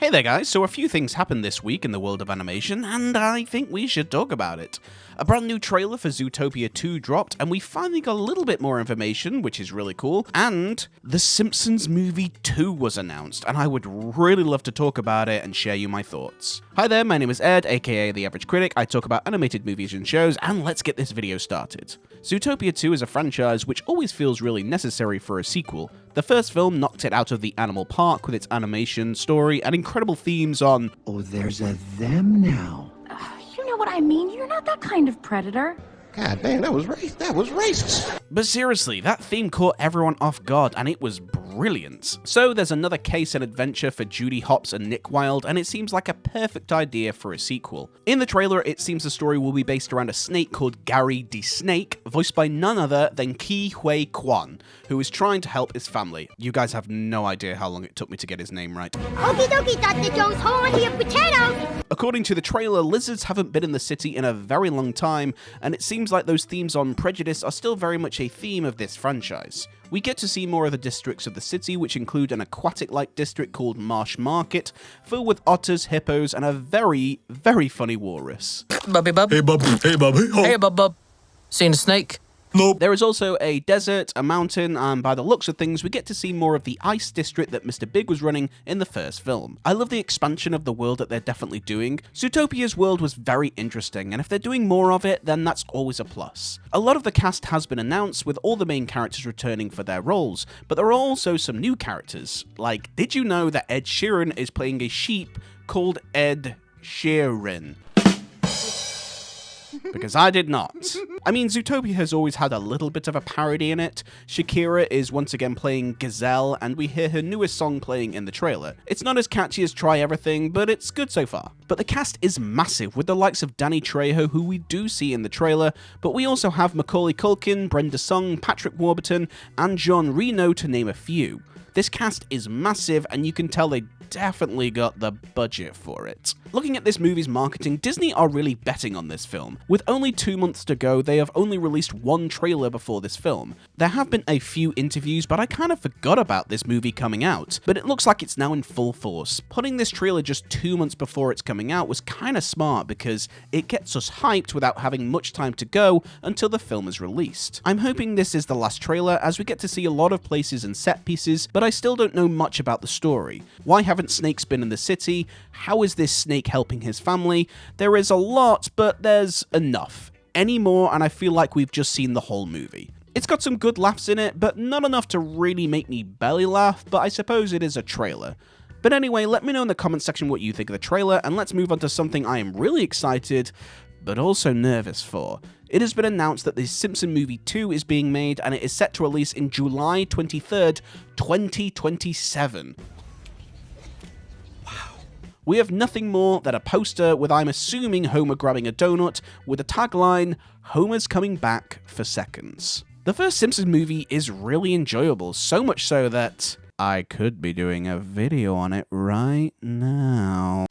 Hey there guys, so a few things happened this week in the world of animation, and I think we should talk about it. A brand new trailer for Zootopia 2 dropped, and we finally got a little bit more information, which is really cool, and the Simpsons Movie 2 was announced, and I would really love to talk about it and share you my thoughts. Hi there, my name is Ed, aka The Average Critic. I talk about animated movies and shows, and let's get this video started. Zootopia 2 is a franchise which always feels really necessary for a sequel. The first film knocked it out of the animal park with its animation, story, and incredible themes on... Oh, there's a them now. You know what I mean? You're not that kind of predator. God damn, that was racist. But seriously, that theme caught everyone off guard, and it was brilliant. So there's another case and adventure for Judy Hopps and Nick Wilde, and it seems like a perfect idea for a sequel. In the trailer, it seems the story will be based around a snake called Gary the Snake, voiced by none other than Ke Huy Quan, who is trying to help his family. You guys have no idea how long it took me to get his name right. Okie dokie, Dr. Jones, hold on to your potatoes! According to the trailer, lizards haven't been in the city in a very long time, and it seems like those themes on prejudice are still very much a theme of this franchise. We get to see more of the districts of the city, which include an aquatic-like district called Marsh Market, filled with otters, hippos, and a very, very funny walrus. Bubby bub. Hey, Bubby. Hey, Bubby. Oh. Hey, bub. Seen a snake? Nope. There is also a desert, a mountain, and by the looks of things, we get to see more of the ice district that Mr. Big was running in the first film. I love the expansion of the world that they're definitely doing. Zootopia's world was very interesting, and if they're doing more of it, then that's always a plus. A lot of the cast has been announced, with all the main characters returning for their roles, but there are also some new characters. Like, did you know that Ed Sheeran is playing a sheep called Ed Sheeran? Because I did not. I mean, Zootopia has always had a little bit of a parody in it. Shakira is once again playing Gazelle, and we hear her newest song playing in the trailer. It's not as catchy as Try Everything, but it's good so far. But the cast is massive, with the likes of Danny Trejo, who we do see in the trailer, but we also have Macaulay Culkin, Brenda Song, Patrick Warburton, and John Reno, to name a few. This cast is massive, and you can tell they definitely got the budget for it. Looking at this movie's marketing, Disney are really betting on this film. With only 2 months to go, they have only released one trailer before this film. There have been a few interviews, but I kind of forgot about this movie coming out. But it looks like it's now in full force. Putting this trailer just 2 months before it's coming out was kind of smart because it gets us hyped without having much time to go until the film is released. I'm hoping this is the last trailer, as we get to see a lot of places and set pieces, but I still don't know much about the story. Why haven't snakes been in the city? How is this snake helping his family? There is a lot, but there's enough. Any more, and I feel like we've just seen the whole movie. It's got some good laughs in it, but not enough to really make me belly laugh, but I suppose it is a trailer. But anyway, let me know in the comment section what you think of the trailer, and let's move on to something I am really excited, but also nervous for. It has been announced that the Simpsons Movie 2 is being made, and it is set to release in July 23rd, 2027. We have nothing more than a poster with, I'm assuming, Homer grabbing a donut with the tagline, "Homer's coming back for seconds." The first Simpsons movie is really enjoyable, so much so that I could be doing a video on it right now.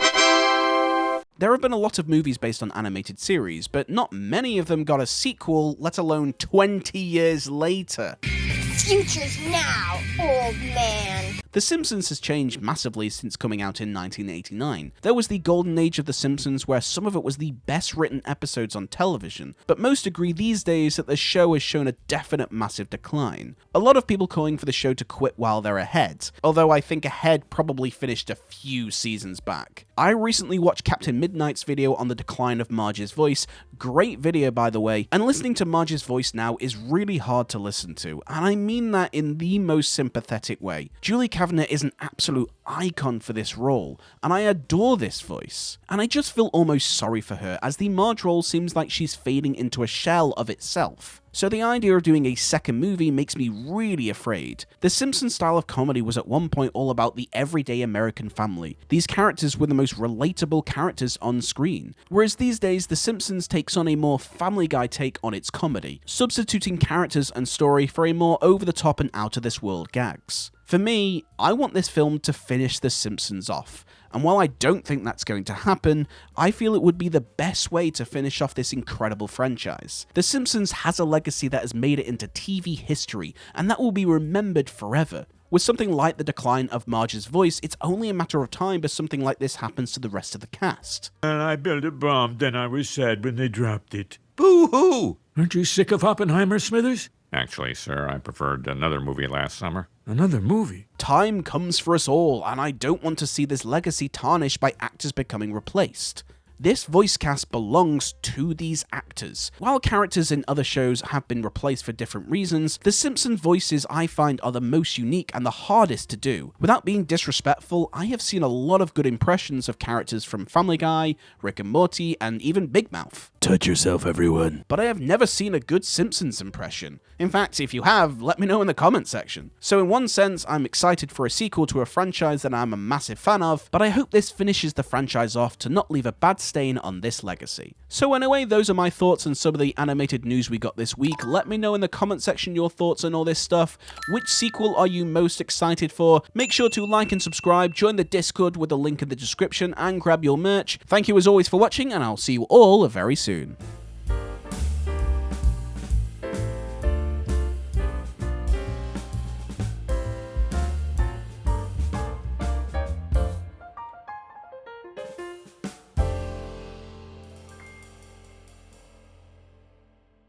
There have been a lot of movies based on animated series, but not many of them got a sequel, let alone 20 years later. Future's now, old man. The Simpsons has changed massively since coming out in 1989. There was the golden age of The Simpsons where some of it was the best written episodes on television, but most agree these days that the show has shown a definite massive decline. A lot of people calling for the show to quit while they're ahead, although I think Ahead probably finished a few seasons back. I recently watched Captain Midnight's video on the decline of Marge's voice, great video by the way, and listening to Marge's voice now is really hard to listen to, and I mean that in the most sympathetic way. Julie Kavanagh is an absolute icon for this role, and I adore this voice. And I just feel almost sorry for her, as the Marge role seems like she's fading into a shell of itself. So the idea of doing a second movie makes me really afraid. The Simpsons style of comedy was at one point all about the everyday American family. These characters were the most relatable characters on screen, whereas these days The Simpsons takes on a more Family Guy take on its comedy, substituting characters and story for a more over-the-top and out-of-this-world gags. For me, I want this film to finish The Simpsons off, and while I don't think that's going to happen, I feel it would be the best way to finish off this incredible franchise. The Simpsons has a legacy that has made it into TV history, and that will be remembered forever. With something like the decline of Marge's voice, it's only a matter of time before something like this happens to the rest of the cast. And I built a bomb, then I was sad when they dropped it. Boo-hoo! Aren't you sick of Oppenheimer, Smithers? Actually, sir, I preferred another movie last summer. Another movie? Time comes for us all, and I don't want to see this legacy tarnished by actors becoming replaced. This voice cast belongs to these actors. While characters in other shows have been replaced for different reasons, the Simpsons voices I find are the most unique and the hardest to do. Without being disrespectful, I have seen a lot of good impressions of characters from Family Guy, Rick and Morty, and even Big Mouth. Touch yourself, everyone. But I have never seen a good Simpsons impression. In fact, if you have, let me know in the comments section. So in one sense, I'm excited for a sequel to a franchise that I'm a massive fan of, but I hope this finishes the franchise off to not leave a bad stain on this legacy. So anyway, those are my thoughts on some of the animated news we got this week. Let me know in the comment section your thoughts on all this stuff. Which sequel are you most excited for? Make sure to like and subscribe, join the Discord with the link in the description, and grab your merch. Thank you as always for watching, and I'll see you all very soon.